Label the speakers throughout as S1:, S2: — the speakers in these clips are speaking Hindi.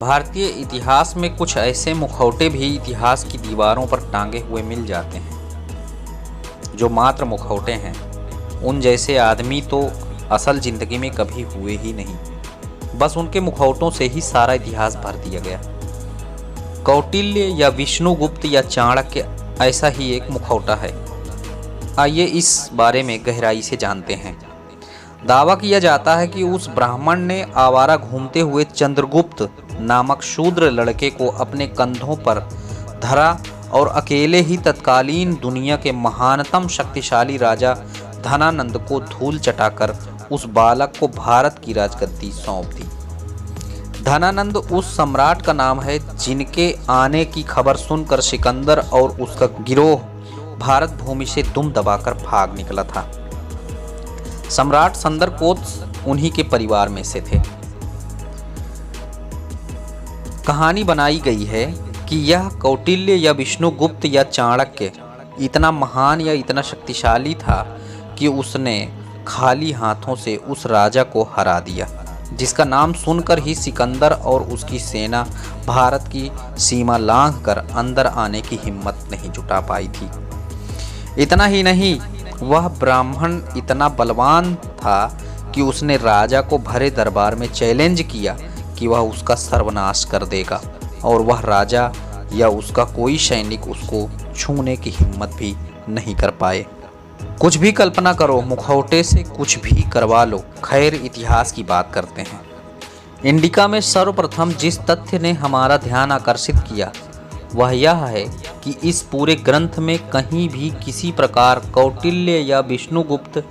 S1: भारतीय इतिहास में कुछ ऐसे मुखौटे भी इतिहास की दीवारों पर टांगे हुए मिल जाते हैं जो मात्र मुखौटे हैं। उन जैसे आदमी तो असल जिंदगी में कभी हुए ही नहीं, बस उनके मुखौटों से ही सारा इतिहास भर दिया गया। कौटिल्य या विष्णुगुप्त या चाणक्य ऐसा ही एक मुखौटा है। आइए इस बारे में गहराई से जानते हैं। दावा किया जाता है कि उस ब्राह्मण ने आवारा घूमते हुए चंद्रगुप्त नामक शूद्र लड़के को अपने कंधों पर धरा और अकेले ही तत्कालीन दुनिया के महानतम शक्तिशाली राजा धनानंद को धूल चटाकर उस बालक को भारत की राजगद्दी सौंप दी। धनानंद उस सम्राट का नाम है जिनके आने की खबर सुनकर सिकंदर और उसका गिरोह भारत भूमि से दुम दबाकर भाग निकला था। सम्राट संदरकोत्स उन्हीं के परिवार में से थे। कहानी बनाई गई है कि यह कौटिल्य या विष्णुगुप्त या चाणक्य इतना महान या इतना शक्तिशाली था कि उसने खाली हाथों से उस राजा को हरा दिया, जिसका नाम सुनकर ही सिकंदर और उसकी सेना भारत की सीमा लांघकर अंदर आने की हिम्मत नहीं जुटा पाई थी। इतना ही नहीं, वह ब्राह्मण इतना बलवान था कि उसने राजा को भरे दरबार में चैलेंज किया कि वह उसका सर्वनाश कर देगा, और वह राजा या उसका कोई सैनिक उसको छूने की हिम्मत भी नहीं कर पाए। कुछ भी कल्पना करो, मुखौटे से कुछ भी करवा लो। खैर, इतिहास की बात करते हैं। इंडिका में सर्वप्रथम जिस तथ्य ने हमारा ध्यान आकर्षित किया वह यह है कि इस पूरे ग्रंथ में कहीं भी किसी प्रकार कौटिल्य या विष्णुगुप्त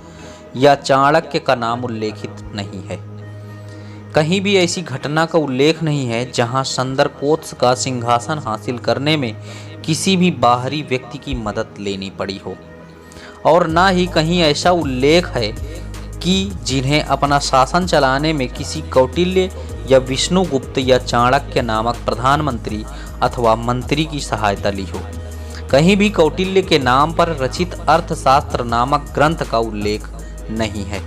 S1: या चाणक्य का नाम उल्लेखित नहीं है। कहीं भी ऐसी घटना का उल्लेख नहीं है जहां संदरकोत्स का सिंहासन हासिल करने में किसी भी बाहरी व्यक्ति की मदद लेनी पड़ी हो, और न ही कहीं ऐसा उल्लेख है कि जिन्हें अपना शासन चलाने में किसी कौटिल्य या विष्णुगुप्त या चाणक्य नामक प्रधानमंत्री अथवा मंत्री की सहायता ली हो। कहीं भी कौटिल्य के नाम पर रचित अर्थशास्त्र नामक ग्रंथ का उल्लेख नहीं है।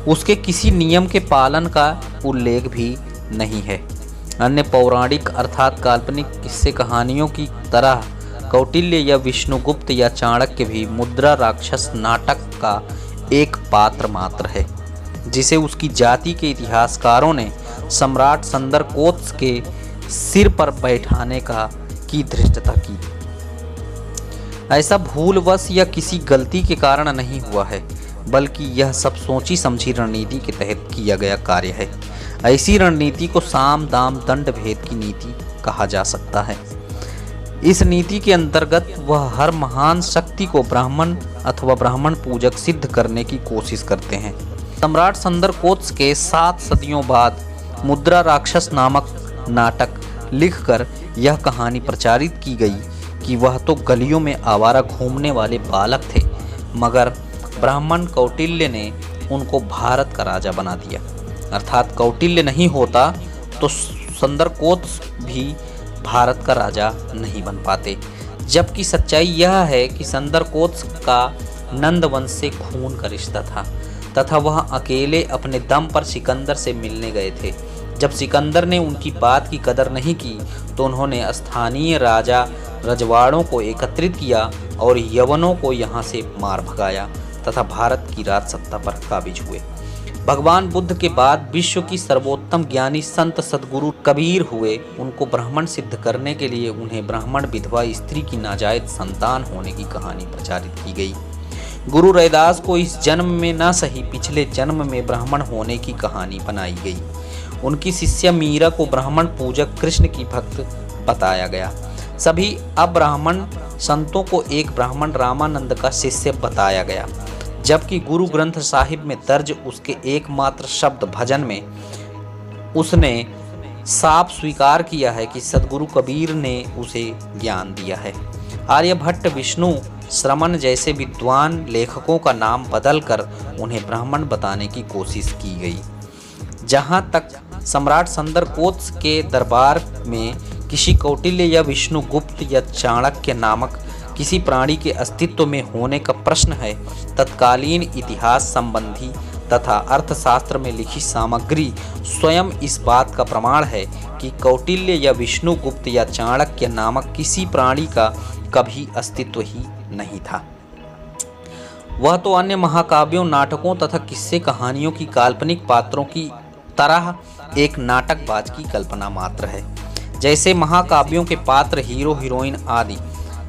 S1: उसके किसी नियम के पालन का उल्लेख भी नहीं है। अन्य पौराणिक अर्थात काल्पनिक किस्से कहानियों की तरह कौटिल्य या विष्णुगुप्त या चाणक्य भी मुद्रा राक्षस नाटक का एक पात्र मात्र है, जिसे उसकी जाति के इतिहासकारों ने सम्राट संदरकोत्स के सिर पर बैठाने की धृष्टता की। ऐसा भूलवश या किसी गलती के कारण नहीं हुआ है, बल्कि यह सब सोची समझी रणनीति के तहत किया गया कार्य है। ऐसी रणनीति को साम दाम दंड भेद की नीति कहा जा सकता है। इस नीति के अंतर्गत वह हर महान शक्ति को ब्राह्मण अथवा ब्राह्मण पूजक सिद्ध करने की कोशिश करते हैं। सम्राट संदरकोत्स के 7 सदियों बाद मुद्रा राक्षस नामक नाटक लिखकर यह कहानी प्रचारित की गई कि वह तो गलियों में आवारा घूमने वाले बालक थे, मगर ब्राह्मण कौटिल्य ने उनको भारत का राजा बना दिया। अर्थात कौटिल्य नहीं होता तो संदरकोत्स भी भारत का राजा नहीं बन पाते। जबकि सच्चाई यह है कि संदरकोत्स का नंद वंश से खून का रिश्ता था तथा वह अकेले अपने दम पर सिकंदर से मिलने गए थे। जब सिकंदर ने उनकी बात की कदर नहीं की तो उन्होंने स्थानीय राजा रजवाड़ों को एकत्रित किया और यवनों को यहाँ से मार भगाया तथा भारत की राज सत्ता पर काबिज हुए। भगवान बुद्ध के बाद विश्व की सर्वोत्तम ज्ञानी संत सदगुरु कबीर हुए। उनको ब्राह्मण सिद्ध करने के लिए उन्हें ब्राह्मण विधवा स्त्री की नाजायज संतान होने की कहानी प्रचारित की गई। गुरु रैदास को इस जन्म में न सही पिछले जन्म में ब्राह्मण होने की कहानी बनाई गई। उनकी शिष्या मीरा को ब्राह्मण पूजक कृष्ण की भक्त बताया गया। सभी अब्राह्मण संतों को एक ब्राह्मण रामानंद का शिष्य बताया गया, जबकि गुरु ग्रंथ साहिब में दर्ज उसके एकमात्र शब्द भजन में उसने साफ स्वीकार किया है कि सदगुरु कबीर ने उसे ज्ञान दिया है। आर्यभट्ट, विष्णु श्रमण जैसे विद्वान लेखकों का नाम बदलकर उन्हें ब्राह्मण बताने की कोशिश की गई। जहाँ तक सम्राट संदरकोत्स के दरबार में किसी कौटिल्य या विष्णुगुप्त या चाणक्य नामक किसी प्राणी के अस्तित्व में होने का प्रश्न है, तत्कालीन इतिहास संबंधी तथा अर्थशास्त्र में लिखी सामग्री स्वयं इस बात का प्रमाण है कि कौटिल्य या विष्णुगुप्त या चाणक्य नामक किसी प्राणी का कभी अस्तित्व ही नहीं था। वह तो अन्य महाकाव्यों, नाटकों तथा किस्से कहानियों की काल्पनिक पात्रों की तरह एक नाटकबाज की कल्पना मात्र है। जैसे महाकाव्यों के पात्र हीरो हीरोइन आदि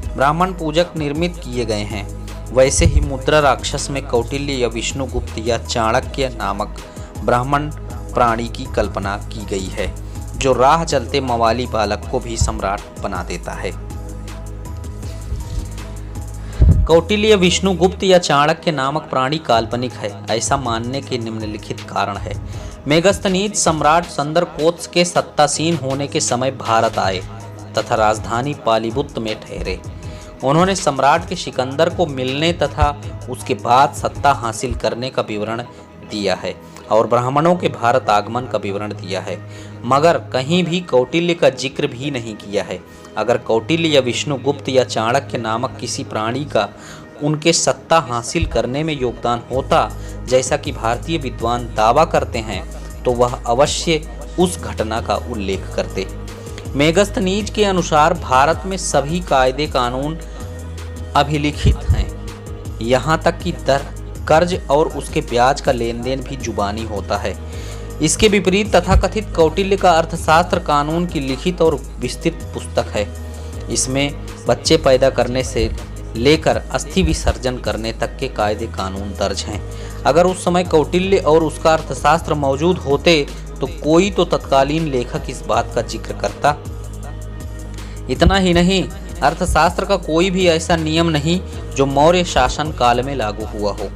S1: ब्राह्मण पूजक निर्मित किए गए हैं, वैसे ही मुद्रा राक्षस में कौटिल्य या विष्णुगुप्त या चाणक्य नामक ब्राह्मण प्राणी की कल्पना की गई है, जो राह चलते मवाली बालक को भी सम्राट बना देता है। कौटिल्य, विष्णुगुप्त या चाणक्य नामक प्राणी काल्पनिक है, ऐसा मानने के निम्नलिखित कारण है। मेगस्थनीज सम्राट संदरकोत्स के सत्तासीन होने के समय भारत आए तथा राजधानी पालीबुत में ठहरे। उन्होंने सम्राट के सिकंदर को मिलने तथा उसके बाद सत्ता हासिल करने का विवरण दिया है और ब्राह्मणों के भारत आगमन का विवरण दिया है, मगर कहीं भी कौटिल्य का जिक्र भी नहीं किया है। अगर कौटिल्य या विष्णुगुप्त या चाणक्य नामक किसी प्राणी का उनके सत्ता हासिल करने में योगदान होता, जैसा कि भारतीय विद्वान दावा करते हैं, तो वह अवश्य उस घटना का उल्लेख करते। मेगस्थनीज के अनुसार भारत में सभी कायदे कानून अभिलिखित हैं, यहाँ तक कि दर, कर्ज और उसके ब्याज का लेन देन भी जुबानी होता है। इसके विपरीत तथाकथित कौटिल्य का अर्थशास्त्र कानून की लिखित और विस्तृत पुस्तक है। इसमें बच्चे पैदा करने से लेकर अस्थि विसर्जन करने तक के कायदे कानून दर्ज हैं। अगर उस समय कौटिल्य और उसका अर्थशास्त्र मौजूद होते तो कोई तो तत्कालीन लेखक इस बात का जिक्र करता। इतना ही नहीं, अर्थशास्त्र का कोई भी ऐसा नियम नहीं जो मौर्य शासन काल में लागू हुआ हो।